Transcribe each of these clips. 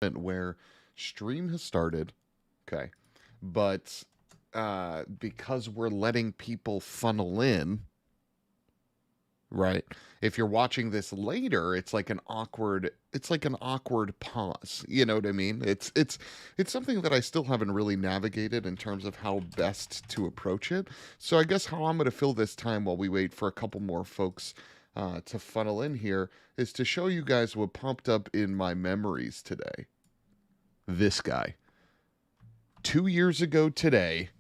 where stream has started, okay, but because we're letting people funnel in, right? If you're watching this later, it's like an awkward pause. You know what I mean? It's something that I still haven't really navigated in terms of how best to approach it. So I guess how I'm going to fill this time while we wait for a couple more folks to funnel in here is to show you guys what popped up in my memories today. This guy. 2 years ago today,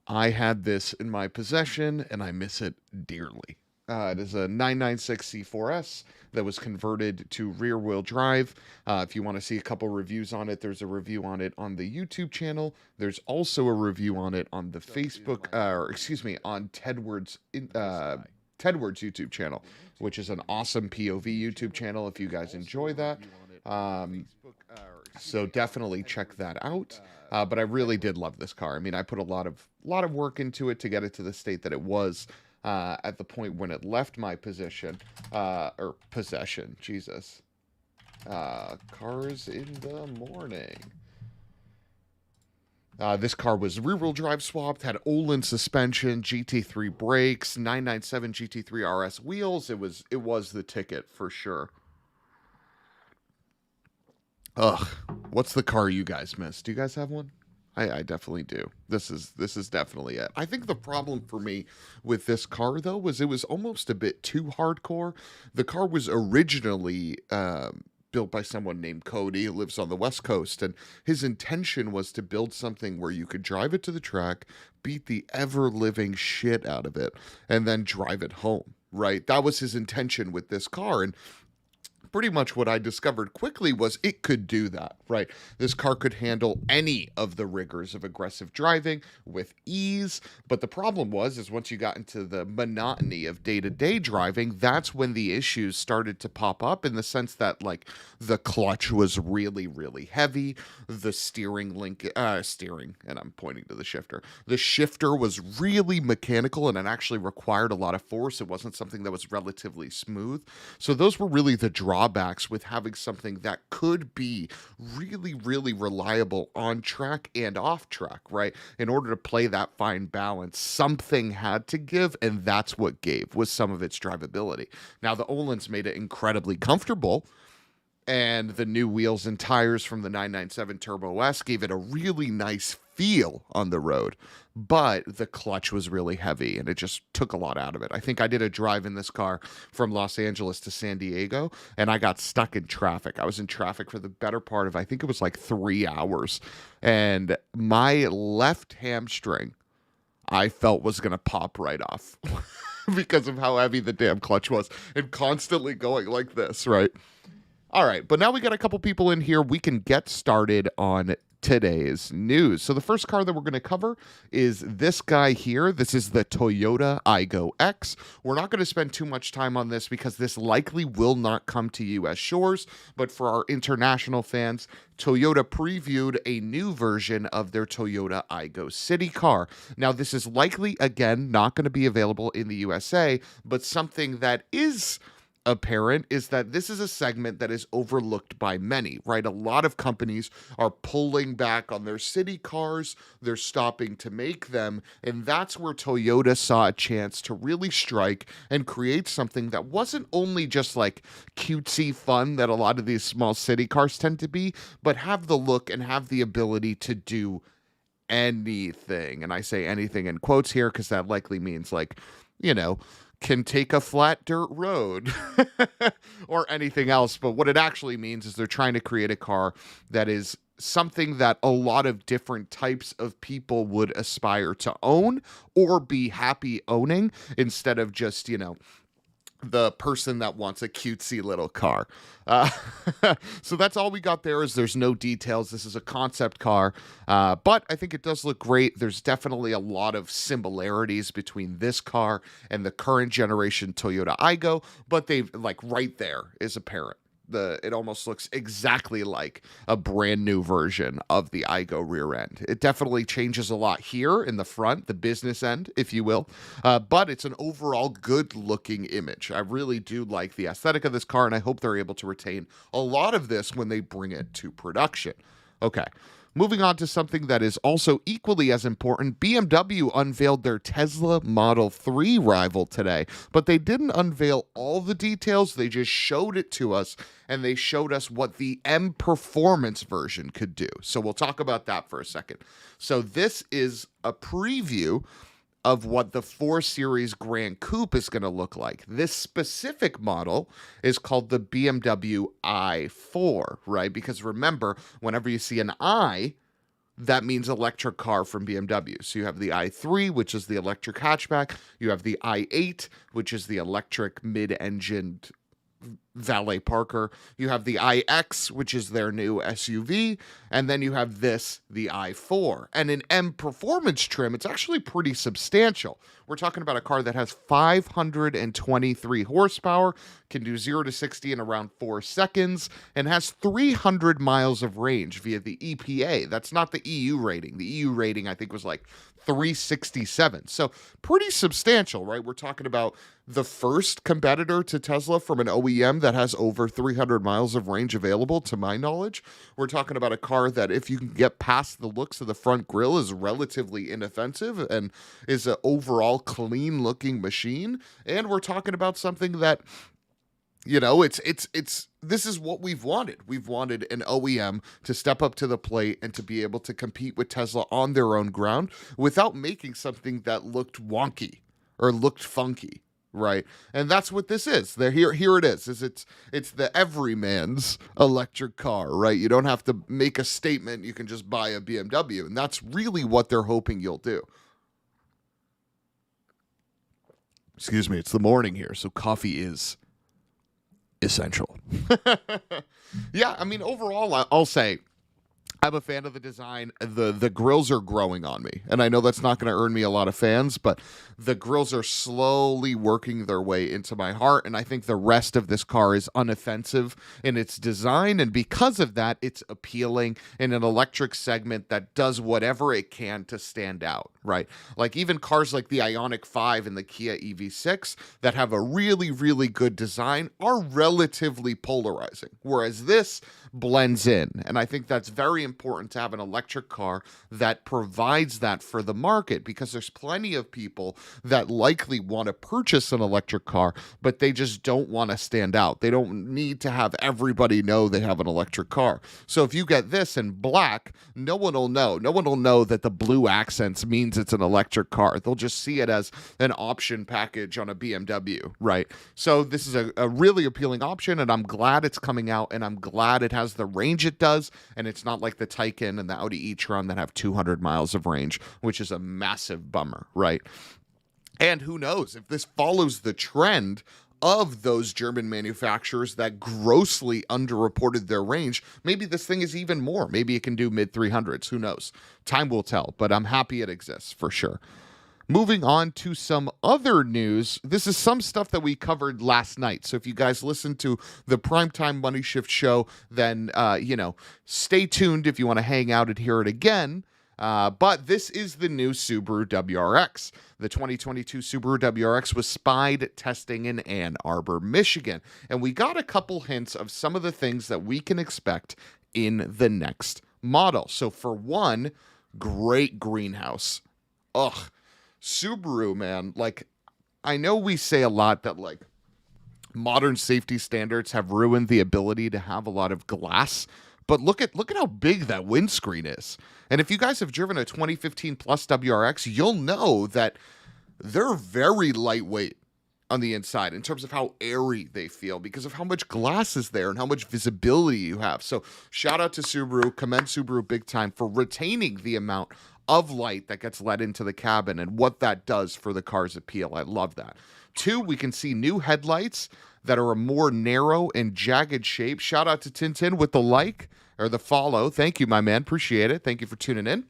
I had this in my possession and I miss it dearly. It is a 996 C4S that was converted to rear wheel drive. If you want to see a couple reviews on it, there's a review on it on the YouTube channel. There's also a review on it on the Facebook, on Tedward's YouTube channel, which is an awesome POV YouTube channel if you guys enjoy that. So definitely check that out. But I really did love this car. I mean, I put a lot of work into it to get it to the state that it was at the point when it left my possession. Jesus. Cars in the morning. This car was rear-wheel drive swapped, had Olin suspension, GT3 brakes, 997 GT3 RS wheels. It was the ticket for sure. Ugh, what's the car you guys miss? Do you guys have one? I definitely do. This is definitely it. I think the problem for me with this car though was it was almost a bit too hardcore. The car was originally built by someone named Cody who lives on the West Coast, and his intention was to build something where you could drive it to the track, beat the ever living shit out of it, and then drive it home. Right? That was his intention with this car, and pretty much what I discovered quickly was it could do that, right? This car could handle any of the rigors of aggressive driving with ease. But the problem is once you got into the monotony of day-to-day driving, that's when the issues started to pop up, in the sense that like the clutch was really, really heavy. The steering, and I'm pointing to the shifter. The shifter was really mechanical and it actually required a lot of force. It wasn't something that was relatively smooth. So those were really the drawbacks with having something that could be really, really reliable on track and off track, right? In order to play that fine balance, something had to give, and that's what gave, was some of its drivability. Now, the Olins made it incredibly comfortable, and the new wheels and tires from the 997 Turbo S gave it a really nice feel on the road, but the clutch was really heavy and it just took a lot out of it. I think I did a drive in this car from Los Angeles to San Diego and I got stuck in traffic. I was in traffic for the better part of, I think it was like 3 hours, and my left hamstring I felt was going to pop right off because of how heavy the damn clutch was and constantly going like this, right? All right, but now we got a couple people in here. We can get started on today's news. So the first car that we're going to cover is this guy here. This is the Toyota Igo X. We're not going to spend too much time on this because this likely will not come to U.S. shores, but for our international fans, Toyota previewed a new version of their Toyota Igo City car. Now, this is likely, again, not going to be available in the USA, but something that is apparent is that this is a segment that is overlooked by many, right? A lot of companies are pulling back on their city cars, they're stopping to make them, and that's where Toyota saw a chance to really strike and create something that wasn't only just like cutesy fun that a lot of these small city cars tend to be, but have the look and have the ability to do anything. And I say anything in quotes here because that likely means like, you know, can take a flat dirt road or anything else. But what it actually means is they're trying to create a car that is something that a lot of different types of people would aspire to own or be happy owning, instead of just, the person that wants a cutesy little car. Uh, so that's all we got there. Is there's no details. This is a concept car, but I think it does look great. There's definitely a lot of similarities between this car and the current generation Toyota Igo, but they've right there is apparent. it almost looks exactly like a brand new version of the Igo rear end. It definitely changes a lot here in the front, the business end, if you will, but it's an overall good looking image. I really do like the aesthetic of this car, and I hope they're able to retain a lot of this when they bring it to production. Okay. Moving on to something that is also equally as important, BMW unveiled their Tesla Model 3 rival today, but they didn't unveil all the details. They just showed it to us, and they showed us what the M Performance version could do. So we'll talk about that for a second. So this is a preview of what the 4 Series Grand Coupe is going to look like. This specific model is called the BMW i4, right? Because remember, whenever you see an I, that means electric car from BMW. So you have the i3, which is the electric hatchback. You have the i8, which is the electric mid-engined valet parker. You have the iX, which is their new SUV, and then you have this, the i4. And in M Performance trim, it's actually pretty substantial. We're talking about a car that has 523 horsepower, can do 0 to 60 in around 4 seconds, and has 300 miles of range via the EPA. That's not the EU rating. The EU rating, I think, was like 367. So pretty substantial, right? We're talking about the first competitor to Tesla from an OEM that has over 300 miles of range available, to my knowledge. We're talking about a car that, if you can get past the looks of the front grille, is relatively inoffensive and is an overall clean-looking machine. And we're talking about something that, you know, this is what we've wanted. We've wanted an OEM to step up to the plate and to be able to compete with Tesla on their own ground without making something that looked wonky or looked funky, right? And that's what this is. Here it is. It's the everyman's electric car, right? You don't have to make a statement. You can just buy a BMW, and that's really what they're hoping you'll do. Excuse me, it's the morning here, so coffee is essential. Yeah, I mean, overall, I'll say I'm a fan of the design. The grills are growing on me, and I know that's not going to earn me a lot of fans, but the grills are slowly working their way into my heart, and I think the rest of this car is unoffensive in its design, and because of that, it's appealing in an electric segment that does whatever it can to stand out, right? Like even cars like the Ioniq 5 and the Kia EV6 that have a really, really good design are relatively polarizing, whereas this blends in, and I think that's very important to have an electric car that provides that for the market, because there's plenty of people that likely want to purchase an electric car, but they just don't want to stand out. They don't need to have everybody know they have an electric car. So if you get this in black, no one will know. No one will know that the blue accents means it's an electric car. They'll just see it as an option package on a BMW, right? So this is a really appealing option, and I'm glad it's coming out, and I'm glad it has the range it does, and it's not like the Taycan and the Audi e-tron that have 200 miles of range, which is a massive bummer, right? And who knows, if this follows the trend of those German manufacturers that grossly underreported their range, maybe this thing is even more. Maybe it can do mid 300s. Who knows? Time will tell, but I'm happy it exists for sure. Moving on to some other news. This is some stuff that we covered last night. So if you guys listen to the Primetime Money Shift show, then, stay tuned if you want to hang out and hear it again. But this is the new Subaru WRX. The 2022 Subaru WRX was spied testing in Ann Arbor, Michigan. And we got a couple hints of some of the things that we can expect in the next model. So for one, great greenhouse. Ugh. Subaru, man, like, I know we say a lot that, like, modern safety standards have ruined the ability to have a lot of glass, but look at how big that windscreen is. And if you guys have driven a 2015 plus WRX, you'll know that they're very lightweight on the inside in terms of how airy they feel because of how much glass is there and how much visibility you have. So shout out to Subaru, commend Subaru big time for retaining the amount of light that gets let into the cabin and what that does for the car's appeal. I love that. Two, we can see new headlights that are a more narrow and jagged shape. Shout out to Tintin with the like or the follow. Thank you, my man. Appreciate it. Thank you for tuning in.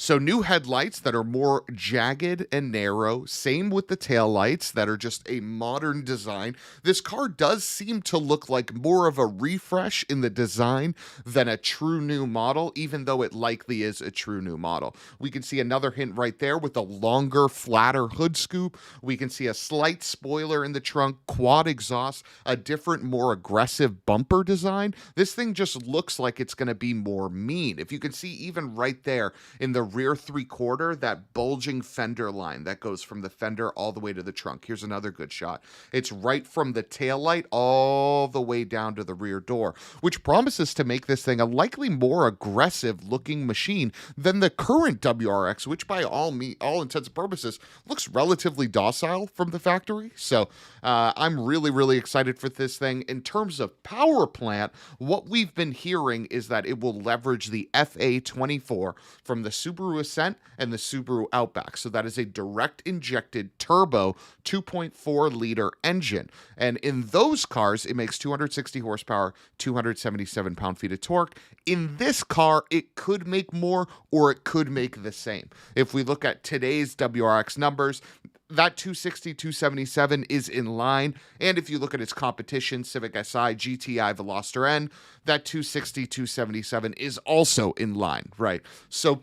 So new headlights that are more jagged and narrow. Same with the taillights that are just a modern design. This car does seem to look like more of a refresh in the design than a true new model, even though it likely is a true new model. We can see another hint right there with a longer, flatter hood scoop. We can see a slight spoiler in the trunk, quad exhaust, a different, more aggressive bumper design. This thing just looks like it's going to be more mean. If you can see even right there in the rear three-quarter, that bulging fender line that goes from the fender all the way to the trunk. Here's another good shot. It's right from the taillight all the way down to the rear door, which promises to make this thing a likely more aggressive-looking machine than the current WRX, which by all intents and purposes looks relatively docile from the factory. So I'm really excited for this thing. In terms of power plant, what we've been hearing is that it will leverage the FA24 from the Subaru Ascent and the Subaru Outback. So that is a direct injected turbo 2.4 liter engine. And in those cars, it makes 260 horsepower, 277 pound-feet of torque. In this car, it could make more or it could make the same. If we look at today's WRX numbers, that 260, 277 is in line. And if you look at its competition, Civic Si, GTI, Veloster N, that 260, 277 is also in line, right? So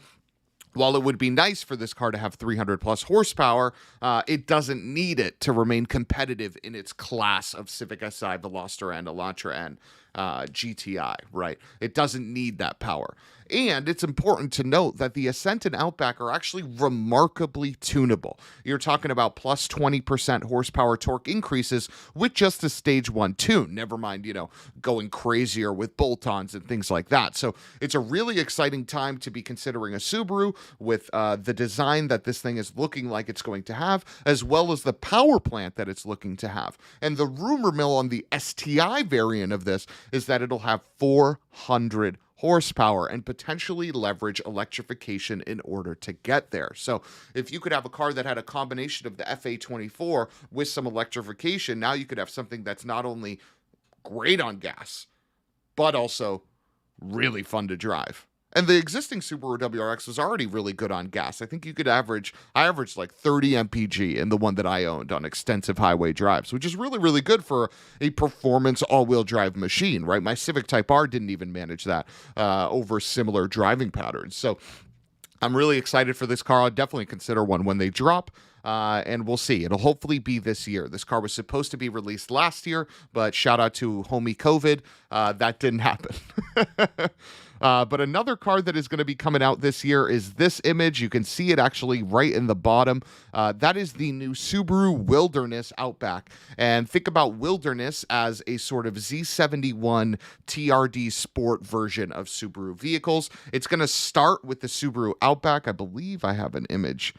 while it would be nice for this car to have 300 plus horsepower, it doesn't need it to remain competitive in its class of Civic Si, Veloster N, Elantra N, GTI, right? It doesn't need that power. And it's important to note that the Ascent and Outback are actually remarkably tunable. You're talking about plus 20% horsepower torque increases with just a stage 1 tune. Never mind, going crazier with bolt-ons and things like that. So it's a really exciting time to be considering a Subaru with the design that this thing is looking like it's going to have, as well as the power plant that it's looking to have. And the rumor mill on the STI variant of this is that it'll have 400 horsepower and potentially leverage electrification in order to get there. So if you could have a car that had a combination of the FA24 with some electrification, now you could have something that's not only great on gas, but also really fun to drive. And the existing Subaru WRX was already really good on gas. I think you could I averaged like 30 mpg in the one that I owned on extensive highway drives, which is really good for a performance all-wheel drive machine, right? My Civic Type R didn't even manage that over similar driving patterns. So I'm really excited for this car. I'll definitely consider one when they drop. And we'll see. It'll hopefully be this year. This car was supposed to be released last year, but shout out to homie COVID. That didn't happen. But another car that is going to be coming out this year is this image. You can see it actually right in the bottom. That is the new Subaru Wilderness Outback. And think about Wilderness as a sort of Z71 TRD Sport version of Subaru vehicles. It's going to start with the Subaru Outback. I believe I have an image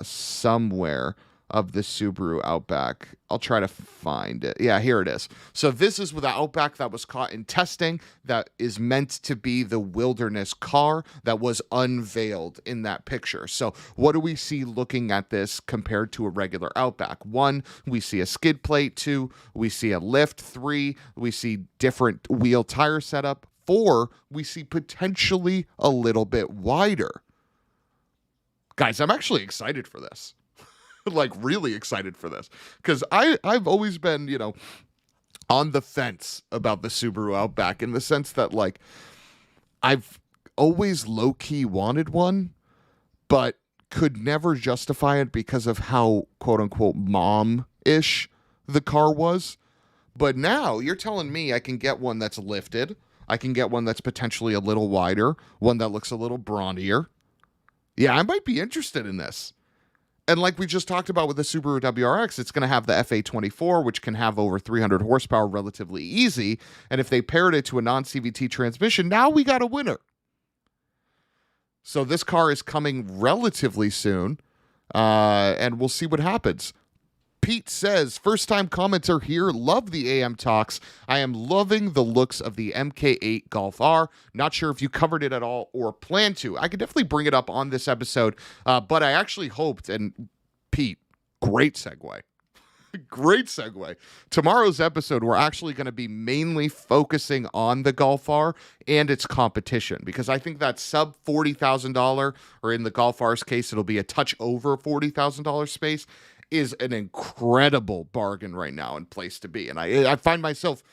somewhere of the Subaru Outback. I'll try to find it. Yeah, here it is. So this is with the Outback that was caught in testing that is meant to be the Wilderness car that was unveiled in that picture. So what do we see looking at this compared to a regular Outback? 1, we see a skid plate. 2, we see a lift. 3, we see different wheel tire setup. 4, we see potentially a little bit wider. Guys, I'm actually excited for this. Like really excited for this because I've always been, on the fence about the Subaru Outback in the sense that like I've always low-key wanted one, but could never justify it because of how quote-unquote mom-ish the car was. But now you're telling me I can get one that's lifted. I can get one that's potentially a little wider, one that looks a little brawnier. Yeah, I might be interested in this. And like we just talked about with the Subaru WRX, it's going to have the FA24, which can have over 300 horsepower relatively easy. And if they paired it to a non-CVT transmission, now we got a winner. So this car is coming relatively soon, and we'll see what happens. Pete says, first-time commenter here, love the AM talks. I am loving the looks of the MK8 Golf R. Not sure if you covered it at all or plan to. I could definitely bring it up on this episode, but I actually hoped, and Pete, great segue. Great segue. Tomorrow's episode, we're actually going to be mainly focusing on the Golf R and its competition, because I think that sub $40,000, or in the Golf R's case, it'll be a touch over $40,000 space, is an incredible bargain right now and place to be. And I find myself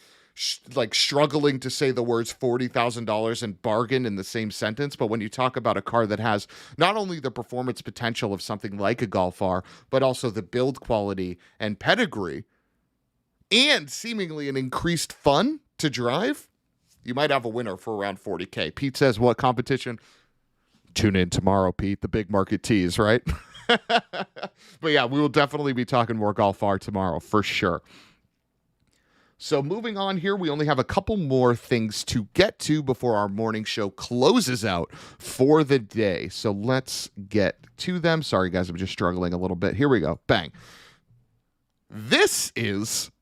struggling to say the words $40,000 and bargain in the same sentence. But when you talk about a car that has not only the performance potential of something like a Golf R, but also the build quality and pedigree, and seemingly an increased fun to drive, you might have a winner for around $40K. Pete says, what competition? Tune in tomorrow, Pete. The big market tease, right? But yeah, we will definitely be talking more Golf R tomorrow for sure. So moving on here, we only have a couple more things to get to before our morning show closes out for the day. So let's get to them. Sorry, guys, I'm just struggling a little bit. Here we go. Bang. This is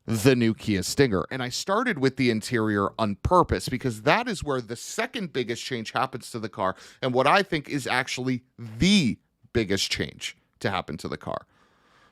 the new Kia Stinger. And I started with the interior on purpose because that is where the second biggest change happens to the car, and what I think is actually the biggest change to happen to the car.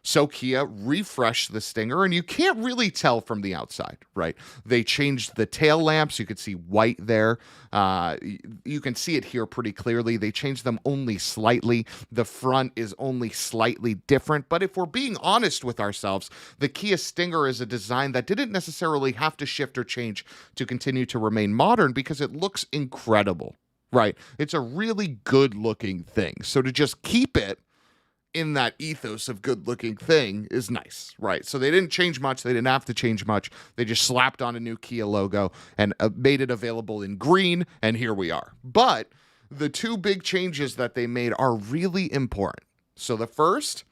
So Kia refreshed the Stinger, and you can't really tell from the outside, right? They changed the tail lamps. You could see white there. You can see it here pretty clearly. They changed them only slightly. The front is only slightly different. But if we're being honest with ourselves, the Kia Stinger is a design that didn't necessarily have to shift or change to continue to remain modern because it looks incredible, right? It's a really good-looking thing. So to just keep it in that ethos of good-looking thing is nice, right? So they didn't change much. They didn't have to change much. They just slapped on a new Kia logo and made it available in green, and here we are. But the two big changes that they made are really important. So the first,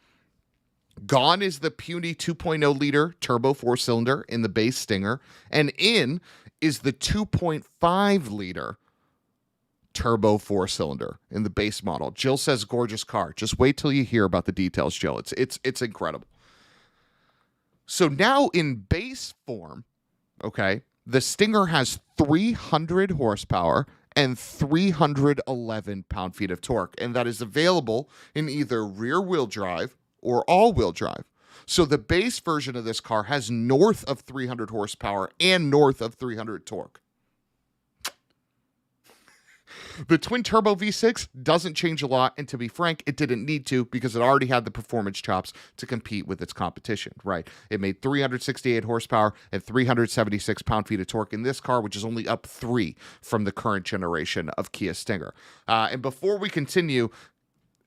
gone is the puny 2.0-liter turbo four-cylinder in the base Stinger, and in is the 2.5-liter turbo four-cylinder in the base model. Jill says, gorgeous car. Just wait till you hear about the details, Jill. It's incredible. So now in base form, okay, the Stinger has 300 horsepower and 311 pound-feet of torque, and that is available in either rear-wheel drive or all-wheel drive. So the base version of this car has north of 300 horsepower and north of 300 torque. The twin-turbo V6 doesn't change a lot, and to be frank, it didn't need to because it already had the performance chops to compete with its competition, right? It made 368 horsepower and 376 pound-feet of torque in this car, which is only up 3 from the current generation of Kia Stinger. And before we continue,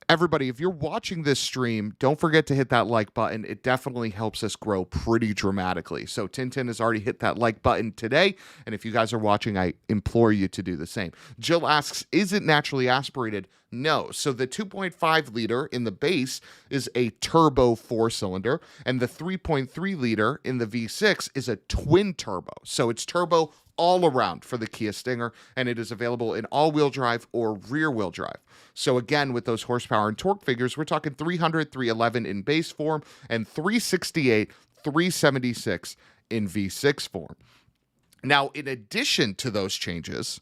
everybody, if you're watching this stream, don't forget to hit that like button. It definitely helps us grow pretty dramatically. So Tintin has already hit that like button today, and if you guys are watching, I implore you to do the same. Jill asks, is it naturally aspirated? No. So the 2.5 liter in the base is a turbo four-cylinder, and the 3.3 liter in the V6 is a twin turbo. So it's turbo all around for the Kia Stinger, and it is available in all-wheel drive or rear-wheel drive. So again, with those horsepower and torque figures, we're talking 300, 311 in base form, and 368, 376 in V6 form. Now, in addition to those changes,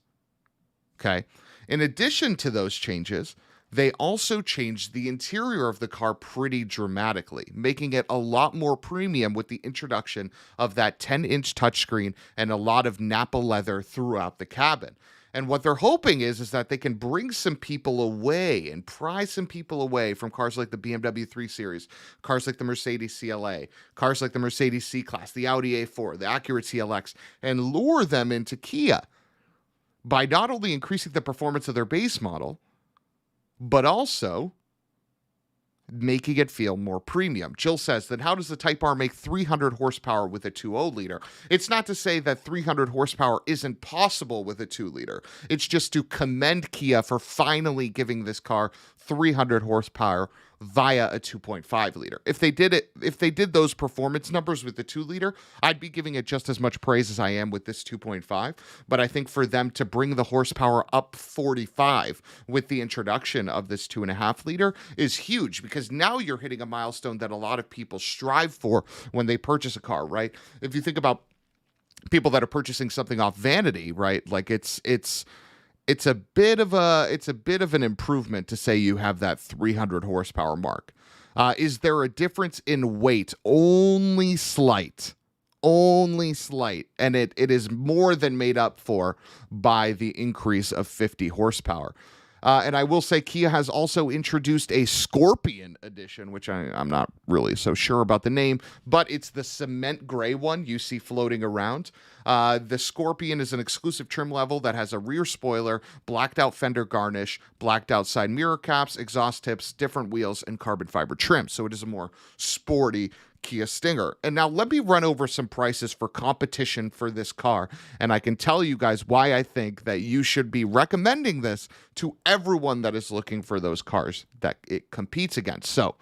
they also changed the interior of the car pretty dramatically, making it a lot more premium with the introduction of that 10-inch touchscreen and a lot of Nappa leather throughout the cabin. And what they're hoping is that they can bring some people away and pry some people away from cars like the BMW 3 Series, cars like the Mercedes CLA, cars like the Mercedes C-Class, the Audi A4, the Acura TLX, and lure them into Kia by not only increasing the performance of their base model, but also making it feel more premium. Jill says that how does the Type R make 300 horsepower with a 2.0 liter? It's not to say that 300 horsepower isn't possible with a 2 liter. It's just to commend Kia for finally giving this car 300 horsepower via a 2.5 liter. If they did those performance numbers with the 2 liter, I'd be giving it just as much praise as I am with this 2.5. But I think for them to bring the horsepower up 45 with the introduction of this 2.5 liter is huge, because now you're hitting a milestone that a lot of people strive for when they purchase a car, right? If you think about people that are purchasing something off vanity, right? Like it's a bit of an improvement to say you have that 300 horsepower mark. Is there a difference in weight? Only slight. Only slight. And it is more than made up for by the increase of 50 horsepower. And I will say Kia has also introduced a Scorpion edition, which I'm not really so sure about the name, but it's the cement gray one you see floating around. The Scorpion is an exclusive trim level that has a rear spoiler, blacked out fender garnish, blacked out side mirror caps, exhaust tips, different wheels, and carbon fiber trim. So it is a more sporty Kia Stinger. And now let me run over some prices for competition for this car, and I can tell you guys why I think that you should be recommending this to everyone that is looking for those cars that it competes against. So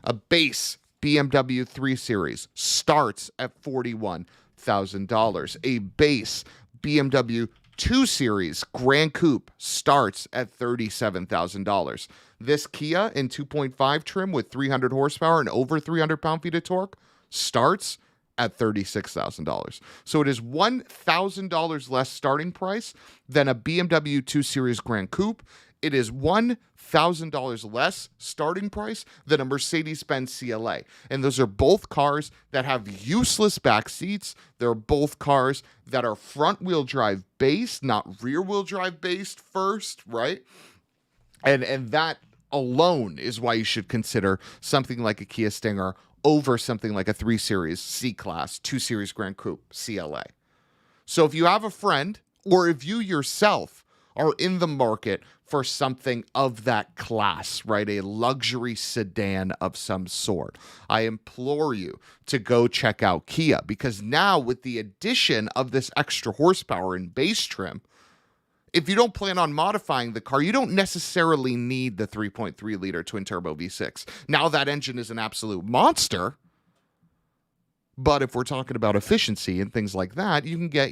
a base BMW 3 Series starts at $41,000. A base BMW 2 Series Grand Coupe starts at $37,000. This Kia in 2.5 trim with 300 horsepower and over 300 pound-feet of torque starts at $36,000. So it is $1,000 less starting price than a BMW 2 Series Grand Coupe. It is $1,000 less starting price than a Mercedes-Benz CLA. And those are both cars that have useless back seats. They're both cars that are front-wheel drive based, not rear-wheel drive based first, right? And that alone is why you should consider something like a Kia Stinger over something like a 3 Series C-Class, 2 Series Grand Coupe CLA. So if you have a friend, or if you yourself are in the market for something of that class, right, a luxury sedan of some sort, I implore you to go check out Kia, because now with the addition of this extra horsepower in base trim, if you don't plan on modifying the car, you don't necessarily need the 3.3-liter twin-turbo V6. Now, that engine is an absolute monster, but if we're talking about efficiency and things like that, you can get,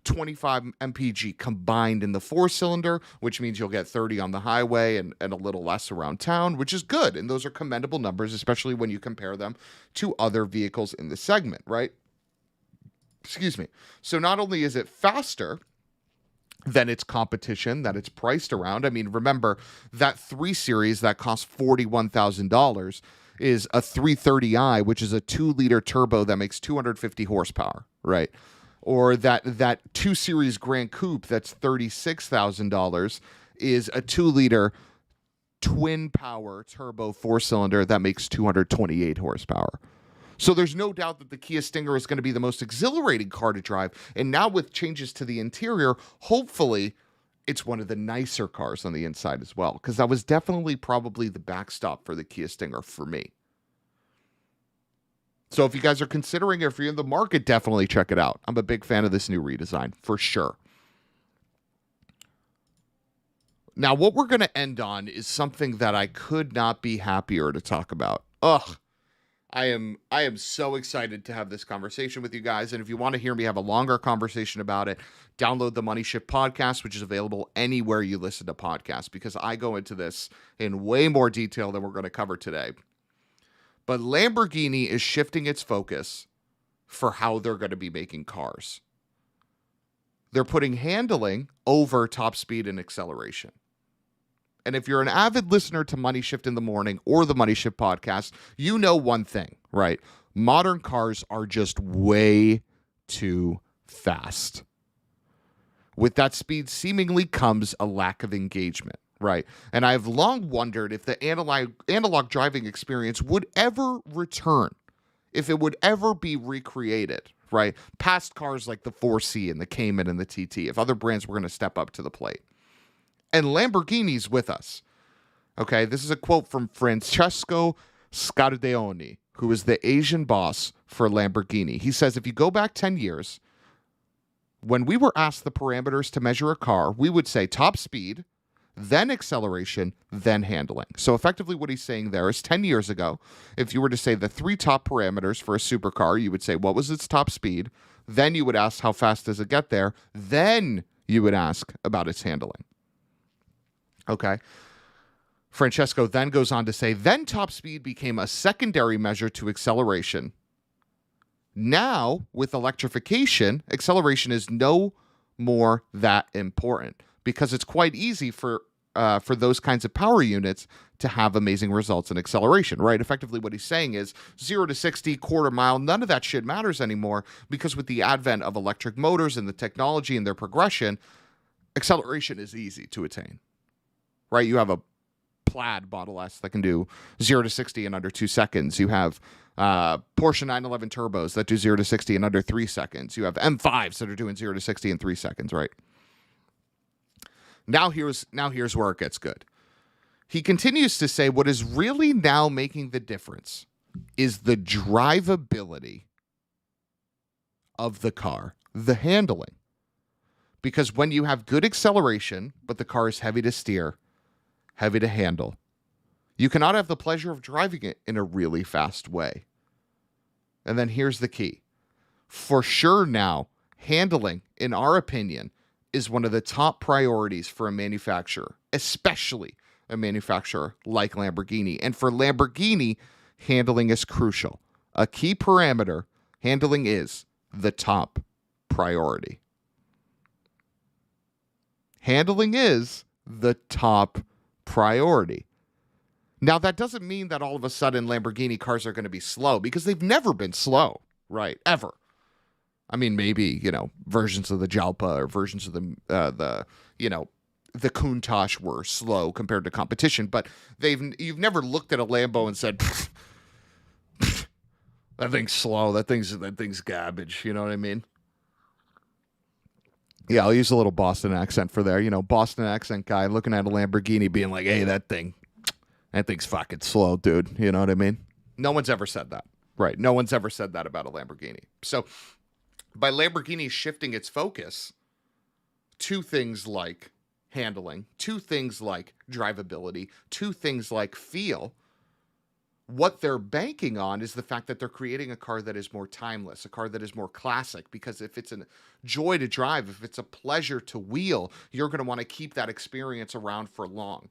25 mpg combined in the 4-cylinder, which means you'll get 30 on the highway and a little less around town, which is good. And those are commendable numbers, especially when you compare them to other vehicles in the segment, right? Excuse me. So not only is it faster than its competition that it's priced around. I mean, remember that 3 Series that costs $41,000 is a 330i, which is a 2-liter turbo that makes 250 horsepower, right? Or that 2 Series Grand Coupe that's $36,000 is a 2-liter twin power turbo 4-cylinder that makes 228 horsepower. So there's no doubt that the Kia Stinger is going to be the most exhilarating car to drive. And now with changes to the interior, hopefully it's one of the nicer cars on the inside as well, because that was definitely probably the backstop for the Kia Stinger for me. So if you guys are considering it, if you're in the market, definitely check it out. I'm a big fan of this new redesign, for sure. Now, what we're going to end on is something that I could not be happier to talk about. I am so excited to have this conversation with you guys. And if you want to hear me have a longer conversation about it, download the MoneyShift podcast, which is available anywhere you listen to podcasts, because I go into this in way more detail than we're going to cover today. But Lamborghini is shifting its focus for how they're going to be making cars. They're putting handling over top speed and acceleration. And if you're an avid listener to Money Shift in the Morning or the Money Shift podcast, you know one thing, right? Modern cars are just way too fast. With that speed seemingly comes a lack of engagement, right? And I've long wondered if the analog driving experience would ever return, if it would ever be recreated, right? Past cars like the 4C and the Cayman and the TT, if other brands were going to step up to the plate. And Lamborghini's with us. Okay, this is a quote from Francesco Scardeoni, who is the Asian boss for Lamborghini. He says, if you go back 10 years, when we were asked the parameters to measure a car, we would say top speed, then acceleration, then handling. So effectively what he's saying there is 10 years ago, if you were to say the 3 top parameters for a supercar, you would say, what was its top speed? Then you would ask, how fast does it get there? Then you would ask about its handling. Okay. Francesco then goes on to say, then top speed became a secondary measure to acceleration. Now, with electrification, acceleration is no more that important, because it's quite easy for for those kinds of power units to have amazing results in acceleration, right? Effectively, what he's saying is 0 to 60, quarter mile, none of that shit matters anymore, because with the advent of electric motors and the technology and their progression, acceleration is easy to attain, right? You have a Plaid Model S that can do 0 to 60 in under 2 seconds. You have Porsche 911 turbos that do 0 to 60 in under 3 seconds. You have M5s that are doing 0 to 60 in 3 seconds, right? Now here's where it gets good. He continues to say what is really now making the difference is the drivability of the car, the handling. Because when you have good acceleration, but the car is heavy to steer, heavy to handle, you cannot have the pleasure of driving it in a really fast way. And then here's the key. For sure now, handling, in our opinion, is one of the top priorities for a manufacturer, especially a manufacturer like Lamborghini. And for Lamborghini, handling is crucial. A key parameter, handling is the top priority. Handling is the top priority. Now, that doesn't mean that all of a sudden Lamborghini cars are going to be slow, because they've never been slow, right? Ever. I mean, maybe, versions of the Jalpa or versions of the Countach were slow compared to competition, but you've never looked at a Lambo and said, that thing's slow, that thing's garbage, you know what I mean? Yeah, I'll use a little Boston accent for there. Boston accent guy looking at a Lamborghini being like, hey, that thing's fucking slow, dude. You know what I mean? No one's ever said that, right? No one's ever said that about a Lamborghini. So by Lamborghini shifting its focus to things like handling, to things like drivability, to things like feel, what they're banking on is the fact that they're creating a car that is more timeless, a car that is more classic, because if it's a joy to drive, if it's a pleasure to wheel, you're going to want to keep that experience around for long.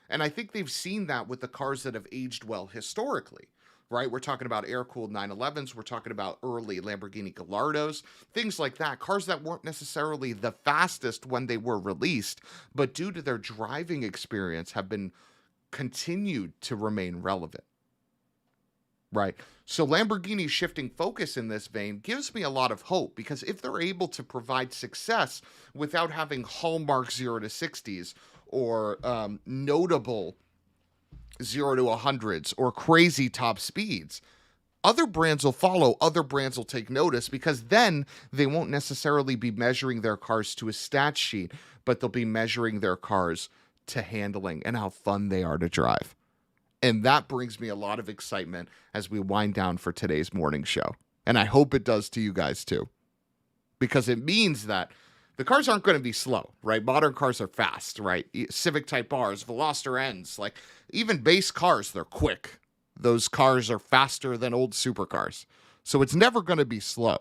And I think they've seen that with the cars that have aged well historically, right? We're talking about air-cooled 911s. We're talking about early Lamborghini Gallardos, things like that. Cars that weren't necessarily the fastest when they were released, but due to their driving experience have been continued to remain relevant. Right. So Lamborghini shifting focus in this vein gives me a lot of hope, because if they're able to provide success without having hallmark 0 to 60s or notable 0 to 100s or crazy top speeds, other brands will follow. Other brands will take notice, because then they won't necessarily be measuring their cars to a stat sheet, but they'll be measuring their cars to handling and how fun they are to drive. And that brings me a lot of excitement as we wind down for today's morning show. And I hope it does to you guys too, because it means that the cars aren't going to be slow, right? Modern cars are fast, right? Civic Type Rs, Veloster Ns, like even base cars, they're quick. Those cars are faster than old supercars. So it's never going to be slow.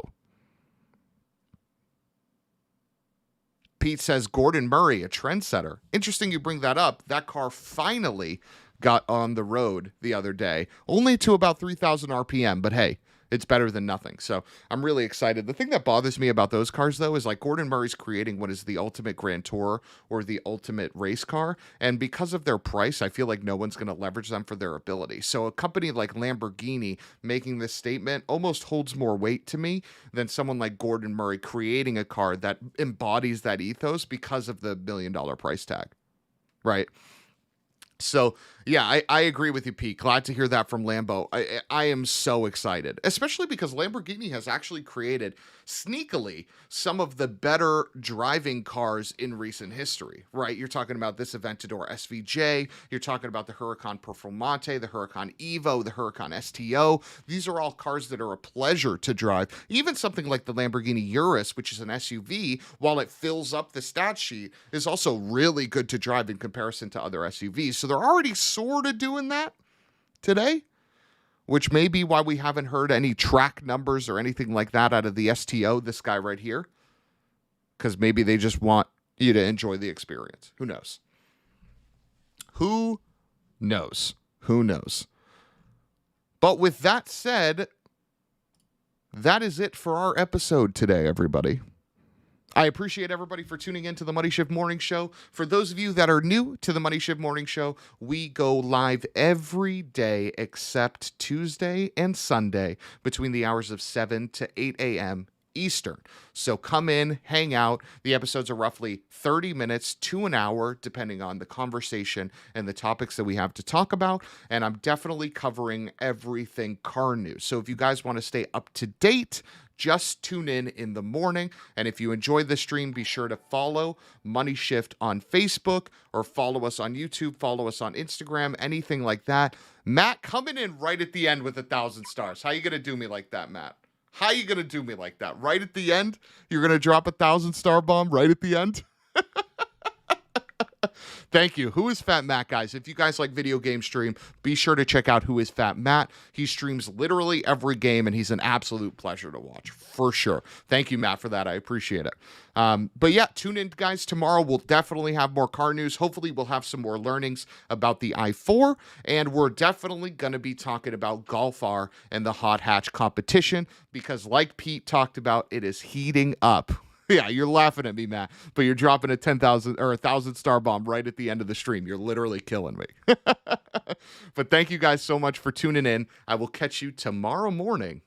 Pete says Gordon Murray, a trendsetter. Interesting you bring that up. That car finally got on the road the other day, only to about 3,000 RPM, but hey, it's better than nothing. So I'm really excited. The thing that bothers me about those cars, though, is like Gordon Murray's creating what is the ultimate Grand Tour or the ultimate race car. And because of their price, I feel like no one's going to leverage them for their ability. So a company like Lamborghini making this statement almost holds more weight to me than someone like Gordon Murray creating a car that embodies that ethos because of the $1 million price tag, right? So, yeah, I agree with you, Pete. Glad to hear that from Lambo. I am so excited, especially because Lamborghini has actually created, sneakily, some of the better driving cars in recent history, right? You're talking about this Aventador SVJ. You're talking about the Huracan Performante, the Huracan Evo, the Huracan STO. These are all cars that are a pleasure to drive. Even something like the Lamborghini Urus, which is an SUV, while it fills up the stat sheet, is also really good to drive in comparison to other SUVs. So they're already sort of doing that today, which may be why we haven't heard any track numbers or anything like that out of the STO, this guy right here, because maybe they just want you to enjoy the experience. Who knows? Who knows? Who knows? But with that said, that is it for our episode today, everybody. I appreciate everybody for tuning in to the Money Shift Morning Show. For those of you that are new to the Money Shift Morning Show, we go live every day except Tuesday and Sunday between the hours of 7 to 8 a.m. Eastern. So come in, hang out. The episodes are roughly 30 minutes to an hour, depending on the conversation and the topics that we have to talk about. And I'm definitely covering everything car news. So if you guys want to stay up to date, just tune in the morning. And if you enjoy the stream, be sure to follow Money Shift on Facebook or follow us on YouTube, follow us on Instagram, anything like that. Matt coming in right at the end with 1,000 stars. How you going to do me like that, Matt? How you going to do me like that? Right at the end? You're going to drop 1,000-star bomb right at the end? Thank you. Who is Fat Matt, guys? If you guys like video game stream, be sure to check out Who is Fat Matt. He streams literally every game, and he's an absolute pleasure to watch, for sure. Thank you, Matt, for that. I appreciate it. But yeah, tune in, guys. Tomorrow we'll definitely have more car news. Hopefully we'll have some more learnings about the i4, and we're definitely going to be talking about Golf R and the hot hatch competition, because like Pete talked about, it is heating up. Yeah, you're laughing at me, Matt, but you're dropping a 10,000 or 1,000-star bomb right at the end of the stream. You're literally killing me. But thank you guys so much for tuning in. I will catch you tomorrow morning